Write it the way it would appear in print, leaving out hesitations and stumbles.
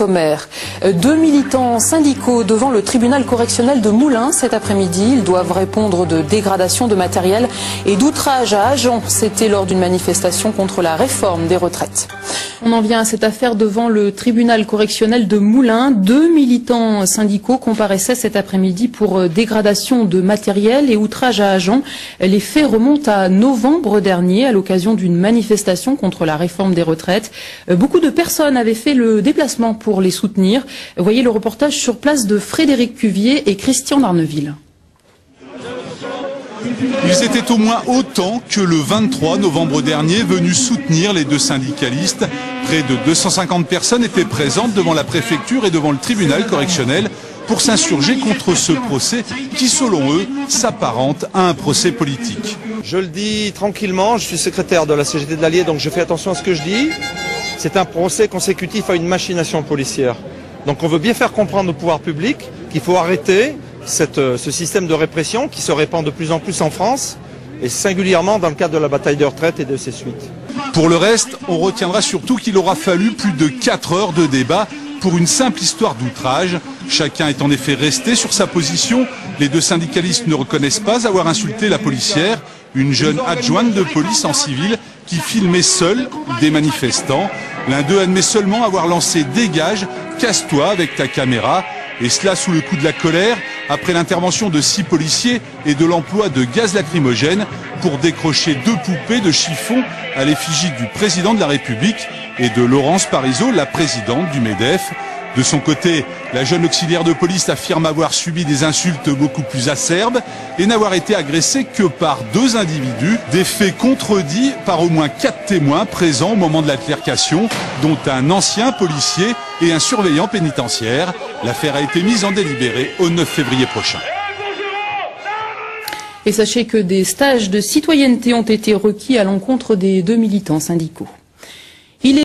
sommaire. 2 militants syndicaux devant le tribunal correctionnel de Moulins cet après-midi. Ils doivent répondre de dégradation de matériel et d'outrage à agents. C'était lors d'une manifestation contre la réforme des retraites. On en vient à cette affaire devant le tribunal correctionnel de Moulins. 2 militants syndicaux comparaissaient cet après-midi pour dégradation de matériel et outrage à agents. Les faits remontent à novembre dernier à l'occasion d'une manifestation contre la réforme des retraites. Beaucoup de personnes avaient fait le déplacement pour les soutenir. Voyez le reportage sur place de Frédéric Cuvier et Christian Darneville. Ils étaient au moins autant que le 23 novembre dernier venus soutenir les deux syndicalistes. Près de 250 personnes étaient présentes devant la préfecture et devant le tribunal correctionnel pour s'insurger contre ce procès qui, selon eux, s'apparente à un procès politique. Je le dis tranquillement, je suis secrétaire de la CGT de l'Allier, donc je fais attention à ce que je dis. C'est un procès consécutif à une machination policière. Donc on veut bien faire comprendre au pouvoir public qu'il faut arrêter ce système de répression qui se répand de plus en plus en France, et singulièrement dans le cadre de la bataille des retraites et de ses suites. Pour le reste, on retiendra surtout qu'il aura fallu plus de 4 heures de débat pour une simple histoire d'outrage. Chacun est en effet resté sur sa position. Les deux syndicalistes ne reconnaissent pas avoir insulté la policière, une jeune adjointe de police en civil qui filmait seule des manifestants. L'un d'eux admet seulement avoir lancé « Dégage, casse-toi avec ta caméra ». Et cela sous le coup de la colère, après l'intervention de 6 policiers et de l'emploi de gaz lacrymogène pour décrocher 2 poupées de chiffon à l'effigie du président de la République et de Laurence Parisot, la présidente du MEDEF. De son côté, la jeune auxiliaire de police affirme avoir subi des insultes beaucoup plus acerbes et n'avoir été agressée que par 2 individus, des faits contredits par au moins 4 témoins présents au moment de l'altercation, dont un ancien policier et un surveillant pénitentiaire. L'affaire a été mise en délibéré au 9 février prochain. Et sachez que des stages de citoyenneté ont été requis à l'encontre des 2 militants syndicaux.